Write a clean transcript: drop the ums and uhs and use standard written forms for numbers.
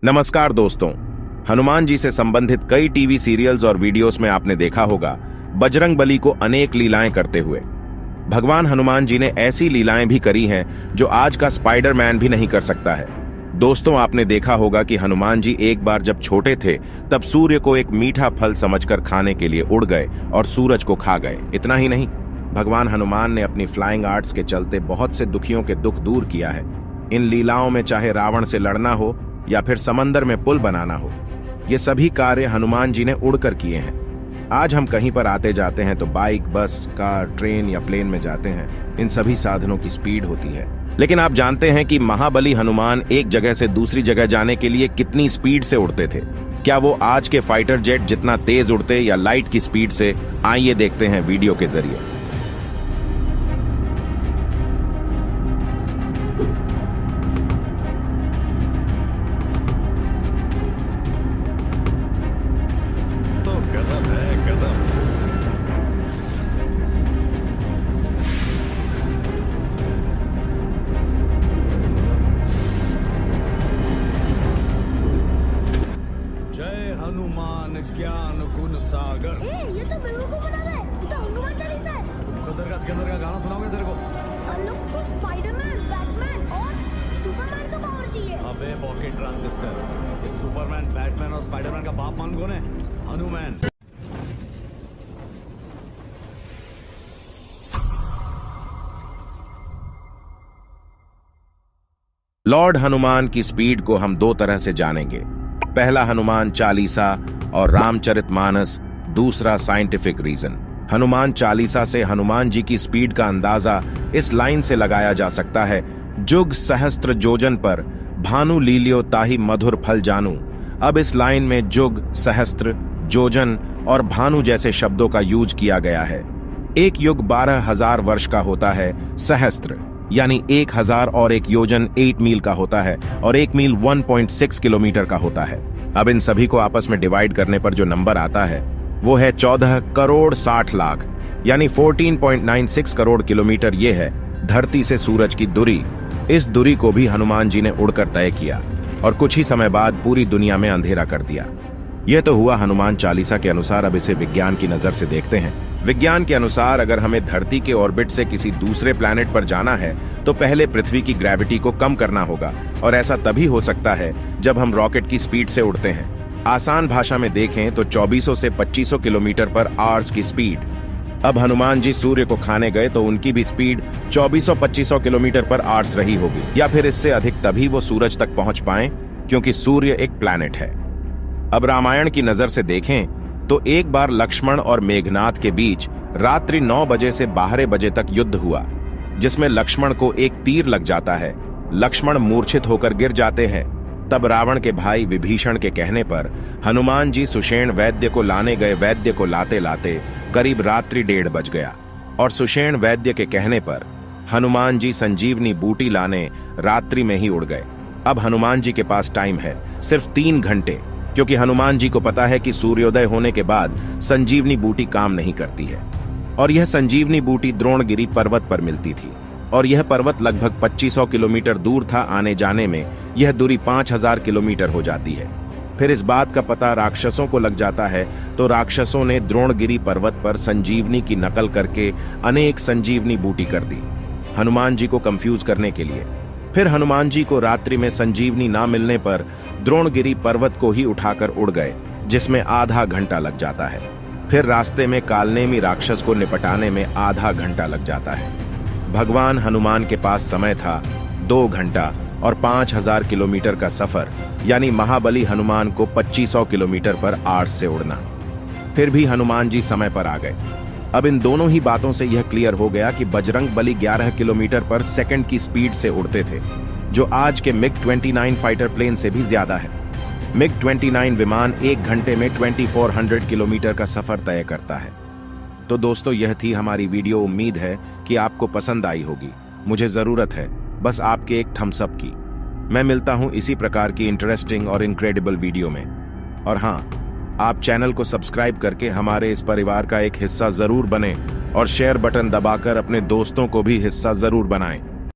नमस्कार दोस्तों। हनुमान जी से संबंधित कई टीवी सीरियल्स और वीडियोस में आपने देखा होगा बजरंग बली को अनेक लीलाएं करते हुए। भगवान हनुमान जी ने ऐसी लीलाएं भी करी हैं जो आज का स्पाइडरमैन भी नहीं कर सकता है। दोस्तों, आपने देखा होगा कि हनुमान जी एक बार जब छोटे थे तब सूर्य को एक मीठा फल समझकर खाने के लिए उड़ गए और सूरज को खा गए। इतना ही नहीं, भगवान हनुमान ने अपनी फ्लाइंग आर्ट्स के चलते बहुत से दुखियों के दुख दूर किया है। इन लीलाओं में चाहे रावण से लड़ना हो या फिर समंदर में पुल बनाना हो, ये सभी कार्य हनुमान जी ने उड़कर किए हैं। आज हम कहीं पर आते जाते हैं तो बाइक, बस, कार, ट्रेन या प्लेन में जाते हैं। इन सभी साधनों की स्पीड होती है, लेकिन आप जानते हैं कि महाबली हनुमान एक जगह से दूसरी जगह जाने के लिए कितनी स्पीड से उड़ते थे? क्या वो आज के फाइटर जेट जितना तेज उड़ते या लाइट की स्पीड से? आइए देखते हैं वीडियो के जरिए। गजब है, गजब। जय हनुमान ज्ञान गुण सागर। ये तो बेवकूफ बना रहा है। ये तो हनुमान चालीसा है। मुकद्दर का गाना सुनाओगे तेरे को? हम लोग को स्पाइडरमैन, बैटमैन और सुपरमैन का पावर चाहिए। अबे पॉकेट ट्रांजिस्टर, सुपरमैन, बैटमैन और स्पाइडरमैन का बाप मान कौन है? हनुमान। लॉर्ड हनुमान की स्पीड को हम दो तरह से जानेंगे। पहला हनुमान चालीसा और रामचरितमानस, दूसरा साइंटिफिक रीजन। हनुमान चालीसा से हनुमान जी की स्पीड का अंदाजा इस लाइन से लगाया जा सकता है, जुग सहस्त्र जोजन पर भानु लीलियो ताहि मधुर फल जानू। अब इस लाइन में जुग, सहस्त्र, जोजन और भानु जैसे शब्दों का यूज किया गया है। एक युग 12,000 वर्ष का होता है, सहस्त्र यानी 1,000 और एक योजन 8 मील का होता है और 1 मील 1.6 किलोमीटर का होता है। अब इन सभी को आपस में डिवाइड करने पर जो नंबर आता है वो है 14 करोड़ 60 लाख यानी 14.96 करोड़ किलोमीटर। ये है धरती से सूरज की दूरी। इस दूरी को भी हनुमान जी ने उड़कर तय किया और कुछ ही समय बाद पूरी दुनिया में अंधेरा कर दिया। यह तो हुआ हनुमान चालीसा के अनुसार। अब इसे विज्ञान की नजर से देखते हैं। विज्ञान के अनुसार अगर हमें धरती के ऑर्बिट से किसी दूसरे प्लैनेट पर जाना है तो पहले पृथ्वी की ग्रेविटी को कम करना होगा, और ऐसा तभी हो सकता है जब हम रॉकेट की स्पीड से उड़ते हैं। आसान भाषा में देखें तो 2400 से 2500 किलोमीटर पर आवर्स की स्पीड। अब हनुमान जी सूर्य को खाने गए तो उनकी भी स्पीड 2400-2500 किलोमीटर पर आवर्स रही होगी, या फिर इससे अधिक, तभी वो सूरज तक पहुंच पाए, क्योंकि सूर्य एक प्लैनेट है। अब रामायण की नजर से देखें तो एक बार लक्ष्मण और मेघनाथ के बीच रात्रि 9 बजे से 12 बजे तक युद्ध हुआ, जिसमें लक्ष्मण को एक तीर लग जाता है। लक्ष्मण मूर्छित होकर गिर जाते हैं। तब रावण के भाई विभीषण के कहने पर हनुमान जी सुषेण वैद्य को लाने गए। वैद्य को लाते लाते करीब रात्रि 1:30 बज गया, और सुषेण वैद्य के कहने पर हनुमान जी संजीवनी बूटी लाने रात्रि में ही उड़ गए। अब हनुमान जी के पास टाइम है सिर्फ 3 घंटे, क्योंकि हनुमान जी को पता है कि सूर्योदय होने के बाद संजीवनी बूटी काम नहीं करती है, और यह संजीवनी बूटी द्रोणगिरी पर्वत पर मिलती थी, और यह पर्वत लगभग 2500 किलोमीटर दूर था। आने जाने में यह दूरी 5000 किलोमीटर हो जाती है। फिर इस बात का पता राक्षसों को लग जाता है, तो राक्षसों ने द्रोणगिरी पर्वत पर संजीवनी की नकल करके अनेक संजीवनी बूटी कर दी, हनुमान जी को कंफ्यूज करने के लिए। फिर हनुमान जी को रात्रि में संजीवनी ना मिलने पर द्रोणगिरी पर्वत को ही उठाकर उड़ गए, जिसमें आधा घंटा लग जाता है। फिर रास्ते में कालनेमी राक्षस को निपटाने में आधा घंटा लग जाता है। भगवान हनुमान के पास समय था 2 घंटा और 5000 किलोमीटर का सफर, यानी महाबली हनुमान को 2500 किलोमीटर पर आवर्स से उड़ना। फिर भी हनुमान जी समय पर आ गए। अब इन दोनों ही बातों से यह क्लियर हो गया कि बजरंग बली 11 किलोमीटर पर सेकंड की स्पीड से उड़ते थे, जो आज के MiG-29 फाइटर प्लेन से भी ज्यादा है। MiG-29 विमान 1 घंटे में 2400 किलोमीटर का सफर तय करता है। तो दोस्तों, यह थी हमारी वीडियो। उम्मीद है कि आपको पसंद आई होगी। मुझे जरूरत है बस आपके एक थम्स अप की। मैं मिलता हूं इसी प्रकार की इंटरेस्टिंग और इनक्रेडिबल वीडियो में। और हाँ, आप चैनल को सब्सक्राइब करके हमारे इस परिवार का एक हिस्सा जरूर बने और शेयर बटन दबाकर अपने दोस्तों को भी हिस्सा जरूर बनाएं।